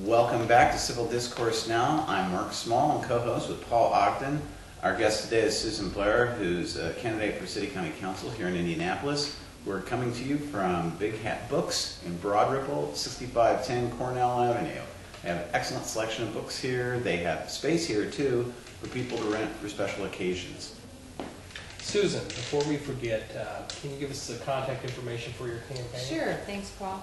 Welcome back to Civil Discourse Now. I'm Mark Small, I'm co-host with Paul Ogden. Our guest today is Susan Blair, who's a candidate for City-County Council here in Indianapolis. We're coming to you from Big Hat Books in Broad Ripple, 6510 Cornell Avenue. They have an excellent selection of books here. They have space here too for people to rent for special occasions. Susan, before we forget, can you give us the contact information for your campaign? Sure, thanks, Paul.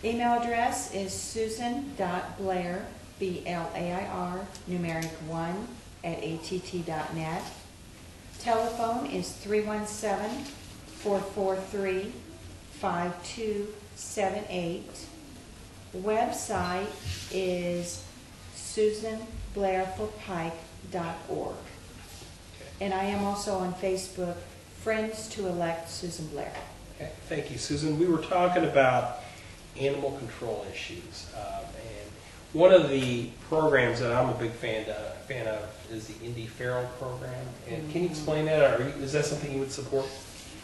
Email address is susan.blair, B-L-A-I-R, numeric 1, @att.net. Telephone is 317-443-5278. Website is susanblairforpike.org. And I am also on Facebook, Friends to Elect Susan Blair. Okay, thank you, Susan. We were talking about animal control issues, and one of the programs that I'm a big fan of is the Indy Feral program. And can you explain that, or is that something you would support?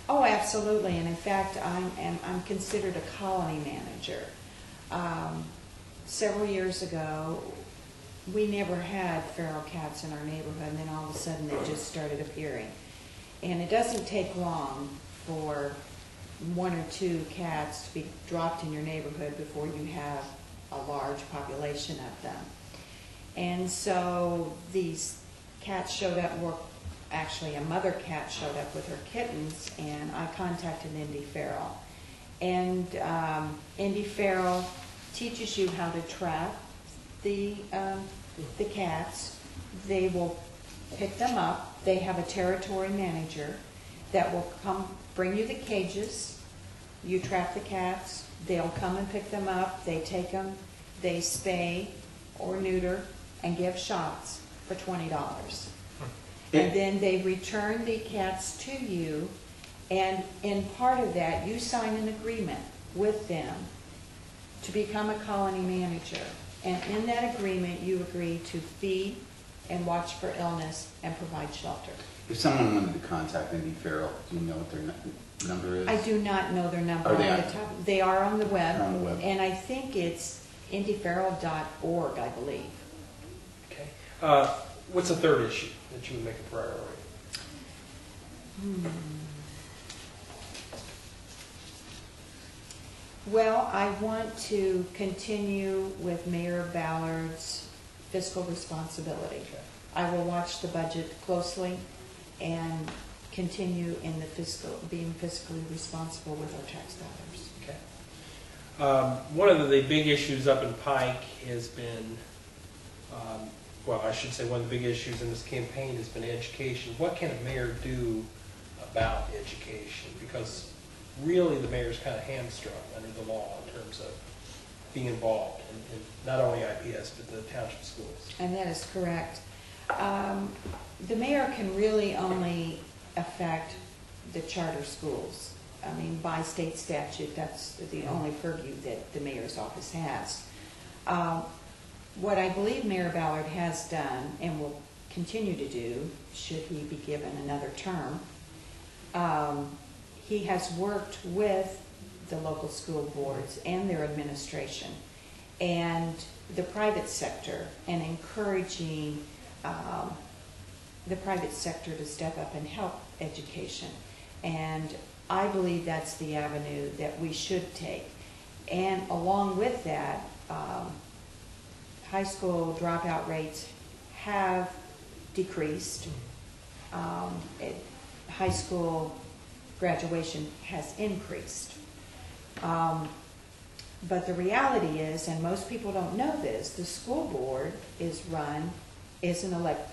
Oh, absolutely. And in fact, I'm considered a colony manager. Several years ago, we never had feral cats in our neighborhood, and then all of a sudden they just started appearing. And it doesn't take long for one or two cats to be dropped in your neighborhood before you have a large population of them. And so these cats showed up, actually a mother cat showed up with her kittens, and I contacted Indy Feral. And Indy Feral teaches you how to trap the cats. They will pick them up. They have a territory manager that will come bring you the cages. You trap the cats. They'll come and pick them up. They take them. They spay or neuter and give shots for $20. And then they return the cats to you, and in part of that you sign an agreement with them to become a colony manager. And in that agreement you agree to feed and watch for illness and provide shelter. If someone wanted to contact Indy Feral, do you know what their number is? I do not know their number Are they off on the top. They are on the web. They're on the web. And I think it's indyferal.org, I believe. Okay. What's the third issue that you would make a priority? Well, I want to continue with Mayor Ballard's fiscal responsibility. Okay. I will watch the budget closely and continue in the being fiscally responsible with our tax dollars. Okay. One of the big issues up in Pike has been, well, I should say one of the big issues in this campaign has been education. What can a mayor do about education? Because really the mayor's kind of hamstrung under the law in terms of being involved in not only IPS but the township schools. And that is correct. The mayor can really only affect the charter schools. I mean, by state statute, that's the only purview that the mayor's office has. What I believe Mayor Ballard has done and will continue to do, should he be given another term, he has worked with the local school boards and their administration and the private sector, and encouraging the private sector to step up and help education. And I believe that's the avenue that we should take. And along with that, high school dropout rates have decreased. High school graduation has increased. But the reality is, and most people don't know this, the school board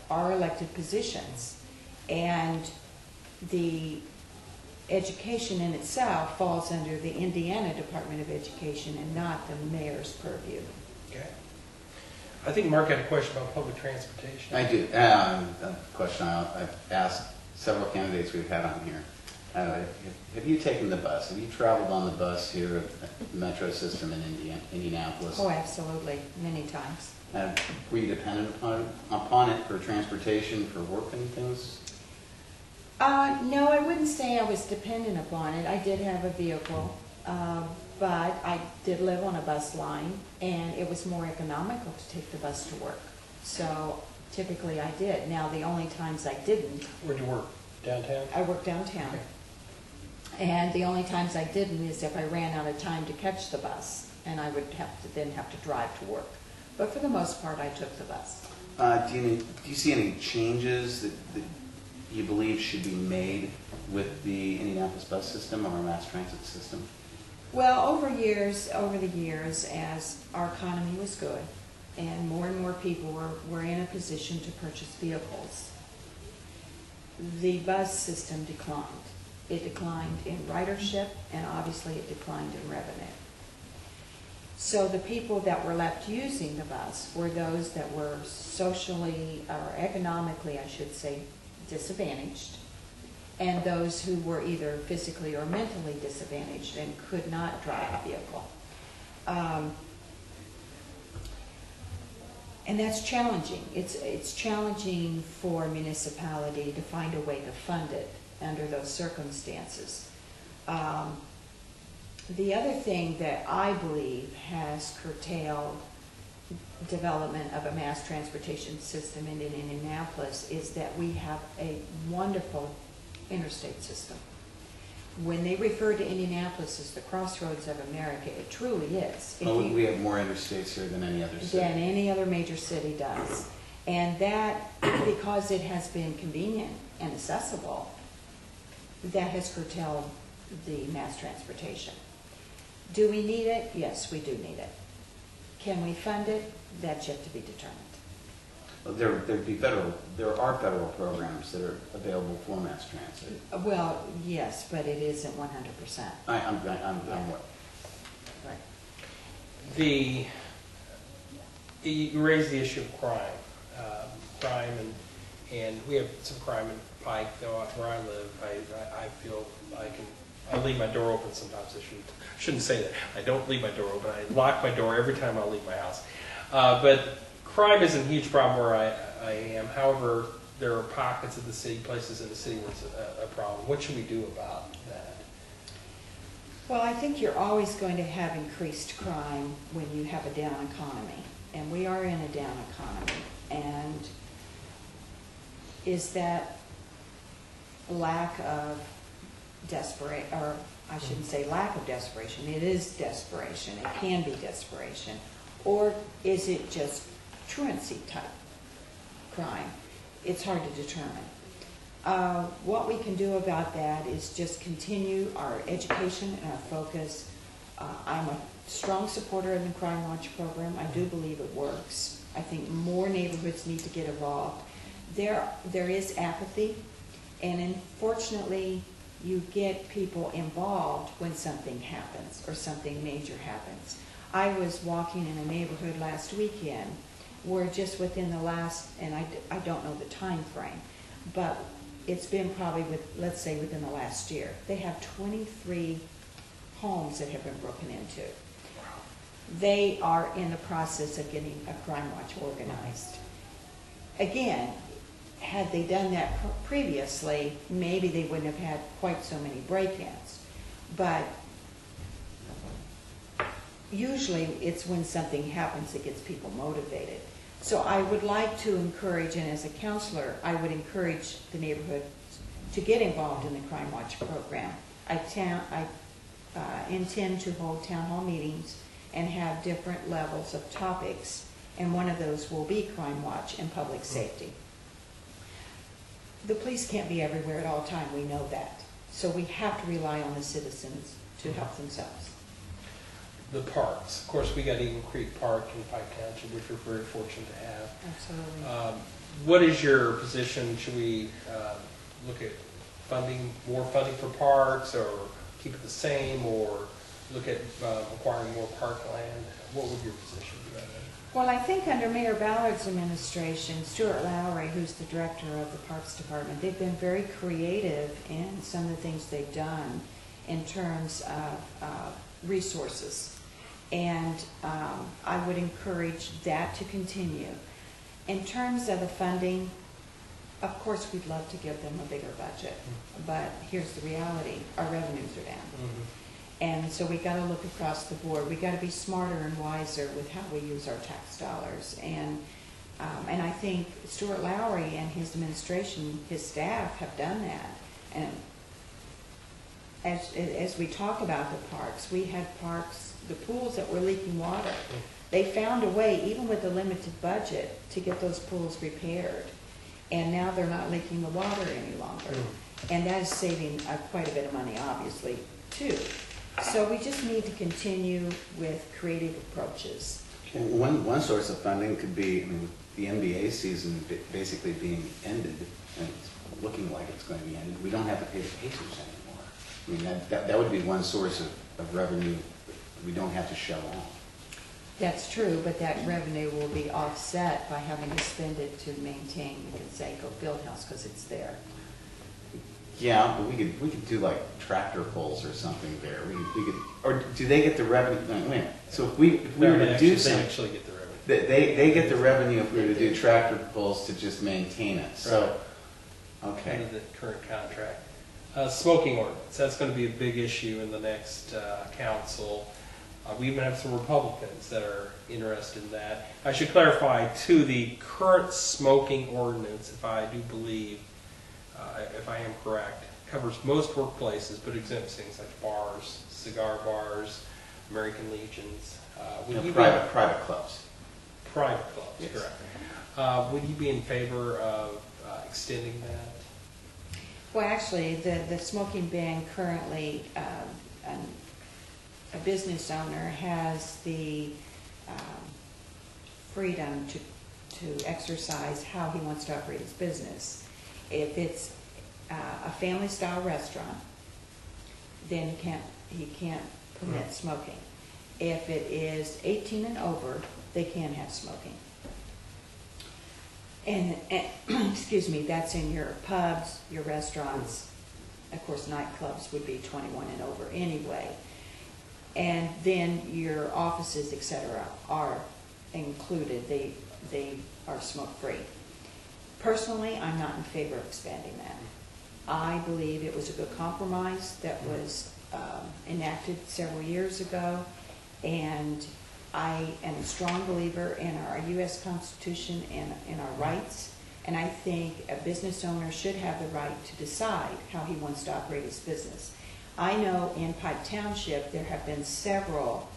are elected positions, and the education in itself falls under the Indiana Department of Education and not the mayor's purview. Okay. I think Mark had a question about public transportation. I do. A question I've asked several candidates we've had on here. Have you taken the bus? Have you traveled on the bus here at the metro system in Indianapolis? Oh, absolutely. Many times. Were you dependent upon it for transportation, for work and things? No, I wouldn't say I was dependent upon it. I did have a vehicle, but I did live on a bus line, and it was more economical to take the bus to work. So typically I did. Now, the only times I didn't, Where'd you work? Downtown? I worked downtown. Okay. And the only times I didn't is if I ran out of time to catch the bus, and I would then have to drive to work. But for the most part, I took the bus. Do you see any changes that you believe should be made with the Indianapolis bus system or our mass transit system? Well, over the years, as our economy was good, and more people were in a position to purchase vehicles, the bus system declined. It declined in ridership, and obviously it declined in revenue. So the people that were left using the bus were those that were socially, or economically, I should say, disadvantaged, and those who were either physically or mentally disadvantaged and could not drive a vehicle. And that's challenging. It's challenging for a municipality to find a way to fund it under those circumstances. The other thing that I believe has curtailed development of a mass transportation system in Indianapolis is that we have a wonderful interstate system. When they refer to Indianapolis as the crossroads of America, it truly is. We have more interstates here than any other city. Than any other major city does. And that, because it has been convenient and accessible, that has curtailed the mass transportation. Do we need it? Yes, we do need it. Can we fund it? That's yet to be determined. Well, there are federal programs that are available for mass transit. Well, yes, but it isn't 100%. I'm Right. You raised the issue of crime, and we have some crime in Pike, though, where I live. I feel I leave my door open sometimes. I shouldn't say that. I don't leave my door open. I lock my door every time I leave my house. But crime isn't a huge problem where I am. However, there are pockets of the city, places in the city where it's a problem. What should we do about that? Well, I think you're always going to have increased crime when you have a down economy. And we are in a down economy. And is that lack of desperation, or I shouldn't say lack of desperation, it is desperation, it can be desperation, or is it just truancy type crime? It's hard to determine. What we can do about that is just continue our education and our focus. I'm a strong supporter of the Crime Watch program. I do believe it works. I think more neighborhoods need to get involved. There is apathy, and unfortunately, you get people involved when something happens or something major happens. I was walking in a neighborhood last weekend where just within the last, and I don't know the time frame, but it's been probably, let's say within the last year, they have 23 homes that have been broken into. They are in the process of getting a Crime Watch organized. Again, had they done that previously, maybe they wouldn't have had quite so many break-ins. But usually it's when something happens that gets people motivated. So I would like to encourage, and as a counselor, I would encourage the neighborhood to get involved in the Crime Watch program. I intend to hold town hall meetings and have different levels of topics, and one of those will be Crime Watch and public safety. The police can't be everywhere at all time, we know that. So we have to rely on the citizens to help themselves. The parks. Of course, we got Eagle Creek Park in Pike Township, which we're very fortunate to have. Absolutely. What is your position? Should we look at more funding for parks, or keep it the same, or look at acquiring more parkland? What would your position be on that? Well, I think under Mayor Ballard's administration, Stuart Lowry, who's the director of the Parks Department, they've been very creative in some of the things they've done in terms of resources. And I would encourage that to continue. In terms of the funding, of course we'd love to give them a bigger budget, but here's the reality, our revenues are down. And so we got to look across the board. We got to be smarter and wiser with how we use our tax dollars. And I think Stuart Lowry and his administration, his staff, have done that. And as we talk about the parks, we had parks, the pools that were leaking water. They found a way, even with a limited budget, to get those pools repaired. And now they're not leaking the water any longer. And that is saving quite a bit of money, obviously, too. So we just need to continue with creative approaches. One source of funding could be, I mean, the NBA season basically being ended, and it's looking like it's going to be ended. We don't have to pay the Pacers anymore. I mean, that would be one source of revenue we don't have to show off. That's true, but that revenue will be offset by having to spend it to maintain the Conseco Fieldhouse because it's there. Yeah, but we could do like tractor pulls or something there. We could, or do they get the revenue? No, wait a minute. So if we were to do something, they actually get the revenue. They get the revenue if we were to do tractor pulls to just maintain it. So, okay. Under the current contract. Smoking ordinance, that's going to be a big issue in the next council. We even have some Republicans that are interested in that. I should clarify, too, the current smoking ordinance, if I do believe, if I am correct, covers most workplaces, but exempts things like bars, cigar bars, American Legions. Private clubs. Private clubs, yes. Correct. Would you be in favor of extending that? Well, actually, the smoking ban currently, a business owner has the freedom to exercise how he wants to operate his business. If it's a family-style restaurant, then he can't permit smoking. If it is 18 and over, they can have smoking. And excuse me, that's in your pubs, your restaurants. Of course, nightclubs would be 21 and over anyway. And then your offices, etc., are included. They are smoke-free. Personally, I'm not in favor of expanding that. I believe it was a good compromise that was enacted several years ago, and I am a strong believer in our U.S. Constitution and in our rights, and I think a business owner should have the right to decide how he wants to operate his business. I know in Pike Township there have been several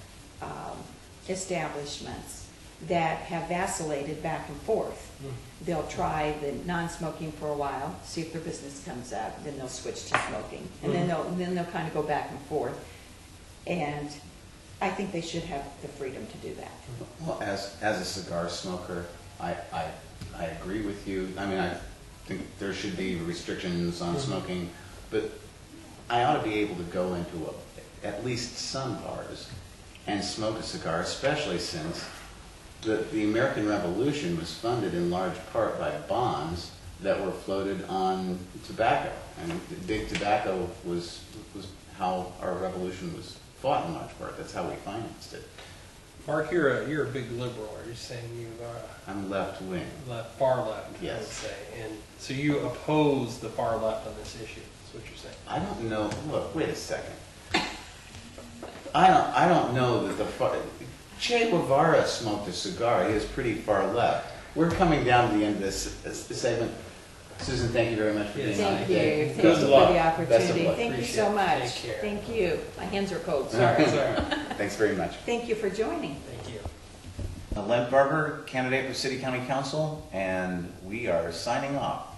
establishments that have vacillated back and forth. They'll try the non-smoking for a while, see if their business comes up, then they'll switch to smoking, and then they'll kind of go back and forth. And I think they should have the freedom to do that. Well, as a cigar smoker, I agree with you. I mean, I think there should be restrictions on smoking, but I ought to be able to go into at least some bars and smoke a cigar, especially since the American Revolution was funded in large part by bonds that were floated on tobacco. And big tobacco was how our revolution was fought in large part. That's how we financed it. Mark, you're a big liberal. Are you saying you I'm left wing. far left? Yes. I would say, and so you oppose the far left on this issue. That's what you're saying. I don't know. Look, wait a second. I don't know that Che Guevara smoked a cigar. He was pretty far left. We're coming down to the end of this segment. Susan, thank you very much for being on Thank today. you. Thank Good you luck. for the Best of opportunity. luck. Thank you Appreciate so it. much. Take care. Thank you. My hands are cold. All Sorry. right. Thanks very much. Thank you for joining. Thank you. Len Barber, candidate for City County Council, and we are signing off.